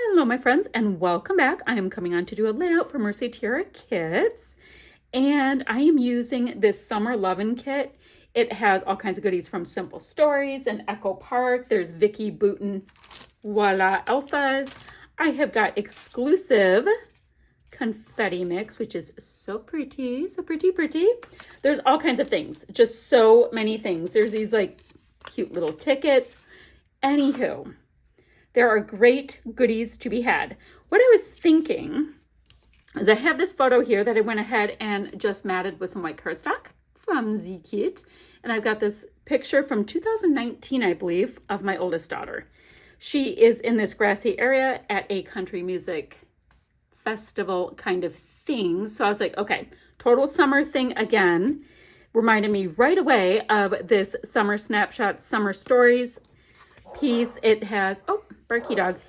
Hello, my friends, and welcome back. I am coming on to do a layout for Mercy Tiara kits, and I am using this summer Lovin kit. It has all kinds of goodies from Simple Stories and Echo Park. There's Vicky Booten, Voila Alphas. I have got exclusive confetti mix, which is so pretty, so pretty. There's all kinds of things, just so many things. There's these like cute little tickets. Anywho, there are great goodies to be had. What I was thinking is I have this photo here that I went ahead and just matted with some white cardstock from Z-Kit. And I've got this picture from 2019, I believe, of my oldest daughter. She is in this grassy area at a country music festival kind of thing. So I was like, okay, total summer thing again. Reminded me right away of this Summer Snapshot, Summer Stories piece. It has, oh, barky dog,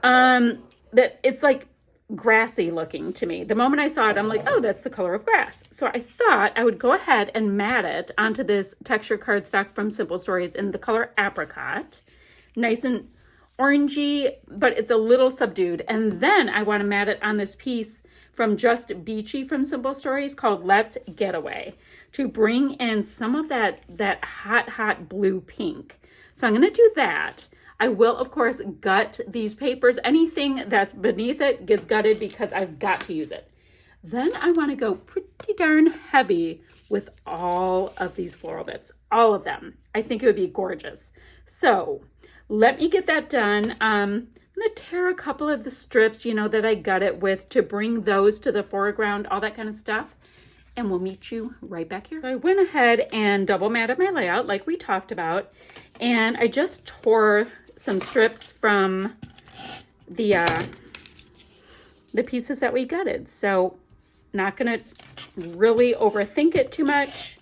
that it's like grassy looking to me. The moment I saw it, I'm like, oh, that's the color of grass. So I thought I would go ahead and mat it onto this texture cardstock from Simple Stories in the color Apricot. Nice and orangey, but it's a little subdued. And then I want to mat it on this piece from Just Beachy from Simple Stories called Let's Getaway to bring in some of that hot blue pink. So I'm going to do that. I will, of course, gut these papers. Anything that's beneath it gets gutted because I've got to use it. Then I want to go pretty darn heavy with all of these floral bits, all of them. I think it would be gorgeous. So let me get that done. I'm going to tear a couple of the strips, that I gut it with to bring those to the foreground, all that kind of stuff. And we'll meet you right back here. So I went ahead and double matted my layout like we talked about. And I just tore some strips from the pieces that we gutted. So not gonna really overthink it too much.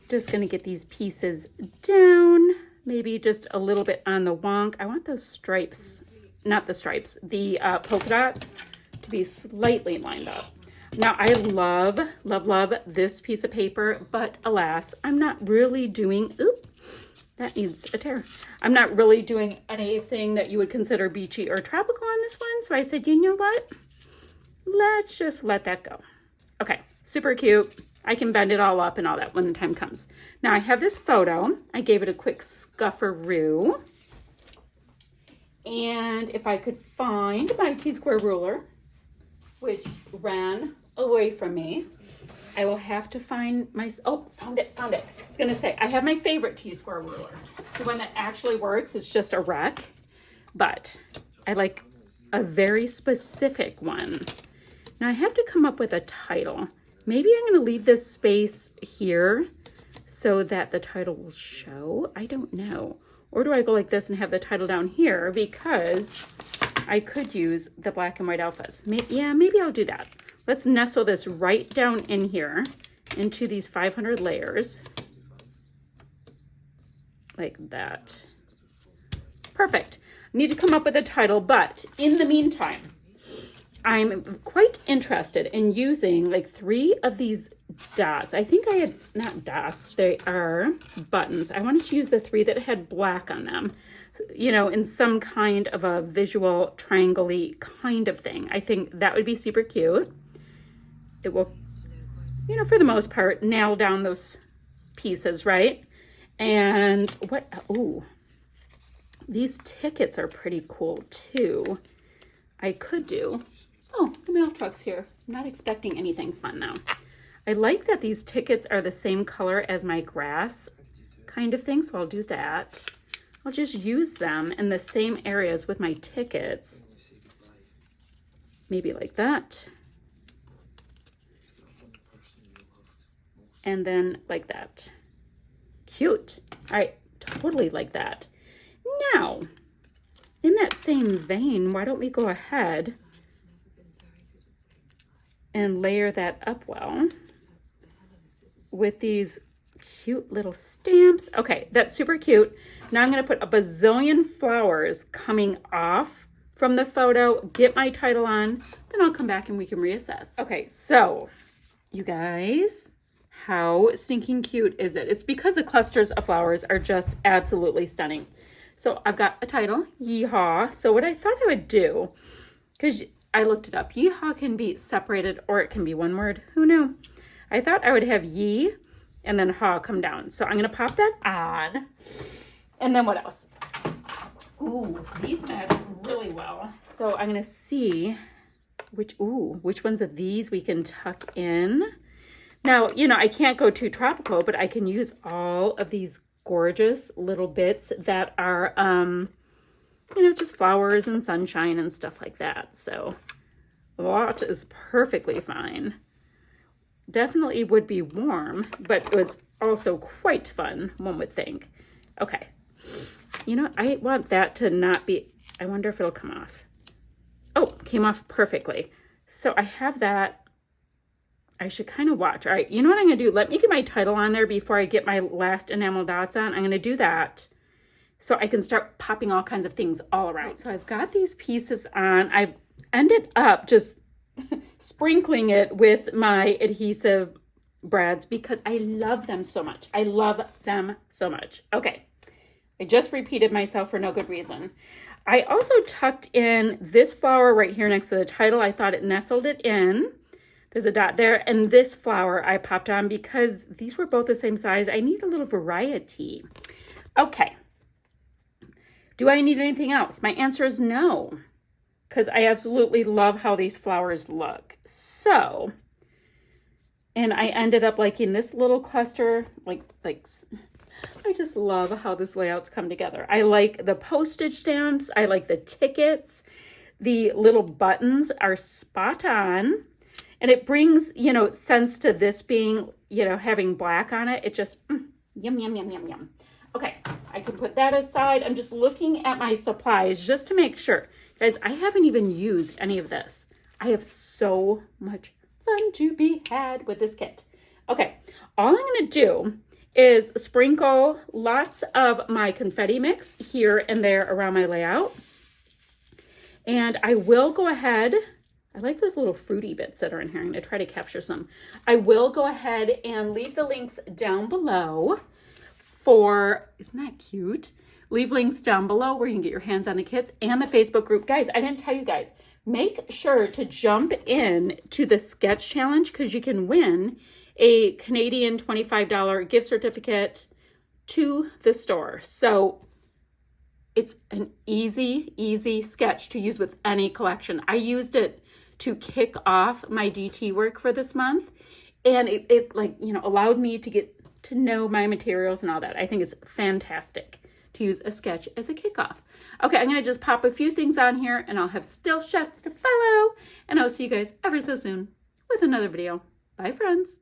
Just gonna get these pieces down, maybe just a little bit on the wonk. I want those stripes, not the stripes, the polka dots to be slightly lined up. Now I love this piece of paper, but alas, I'm not really doing, that needs a tear. I'm not really doing anything that you would consider beachy or tropical on this one. So I said, you know what? Let's just let that go. Okay, super cute. I can bend it all up and all that when the time comes. Now I have this photo. I gave it a quick scufferoo. And if I could find my T-square ruler, which ran away from me, I will have to find my, oh, found it. I was gonna say, I have my favorite T-square ruler. The one that actually works is just a wreck, but I like a very specific one. Now I have to come up with a title. Maybe I'm gonna leave this space here so that the title will show. I don't know. Or do I go like this and have the title down here because I could use the black and white alphas. Maybe I'll do that. Let's nestle this right down in here into these 500 layers. Like that. Perfect. I need to come up with a title, but in the meantime, I'm quite interested in using like 3 of these dots. I think I had, not dots, they are buttons. I wanted to use the 3 that had black on them, in some kind of a visual triangle-y kind of thing. I think that would be super cute. It will, for the most part, nail down those pieces, right? And what, these tickets are pretty cool too. I could do, the mail truck's here. I'm not expecting anything fun now. I like that these tickets are the same color as my grass kind of thing, so I'll do that. I'll just use them in the same areas with my tickets. Maybe like that. And then like that. Cute. All right, totally like that. Now, in that same vein, why don't we go ahead and layer that up well with these cute little stamps. Okay, that's super cute. Now I'm going to put a bazillion flowers coming off from the photo, get my title on, then I'll come back and we can reassess. Okay, so you guys, how stinking cute is it? It's because the clusters of flowers are just absolutely stunning. So I've got a title, Yeehaw. So what I thought I would do, because I looked it up, Yeehaw can be separated or it can be one word. Who knew? I thought I would have Yee and then Haw come down. So I'm going to pop that on. And then what else? Ooh, these match really well. So I'm going to see which ones of these we can tuck in. Now, you know, I can't go too tropical, but I can use all of these gorgeous little bits that are, you know, just flowers and sunshine and stuff like that. So that is perfectly fine. Definitely would be warm, but it was also quite fun, one would think. Okay. You know, I want that to not be, I wonder if it'll come off. Oh, came off perfectly. So I have that. I should kind of watch. All right, you know what I'm going to do? Let me get my title on there before I get my last enamel dots on. I'm going to do that so I can start popping all kinds of things all around. So I've got these pieces on. I've ended up just sprinkling it with my adhesive brads because I love them so much. I love them so much. Okay, I just repeated myself for no good reason. I also tucked in this flower right here next to the title. I thought it nestled it in. There's a dot there. And this flower I popped on because these were both the same size. I need a little variety. Okay. Do I need anything else? My answer is no, because I absolutely love how these flowers look. So, and I ended up liking this little cluster, like I just love how this layout's come together. I like the postage stamps. I like the tickets. The little buttons are spot on. And it brings, you know, sense to this being, you know, having black on it. It just, yum, yum, yum, yum, yum. Okay, I can put that aside. I'm just looking at my supplies just to make sure. Guys, I haven't even used any of this. I have so much fun to be had with this kit. Okay, all I'm going to do is sprinkle lots of my confetti mix here and there around my layout. And I will go ahead, I like those little fruity bits that are in here. I'm gonna try to capture some. I will go ahead and leave the links down below for, isn't that cute? Leave links down below where you can get your hands on the kits and the Facebook group. Guys, I didn't tell you guys, make sure to jump in to the sketch challenge because you can win a Canadian $25 gift certificate to the store. So it's an easy sketch to use with any collection. I used it to kick off my DT work for this month. And it like, you know, allowed me to get to know my materials and all that. I think it's fantastic to use a sketch as a kickoff. Okay, I'm gonna just pop a few things on here and I'll have still shots to follow. And I'll see you guys ever so soon with another video. Bye, friends.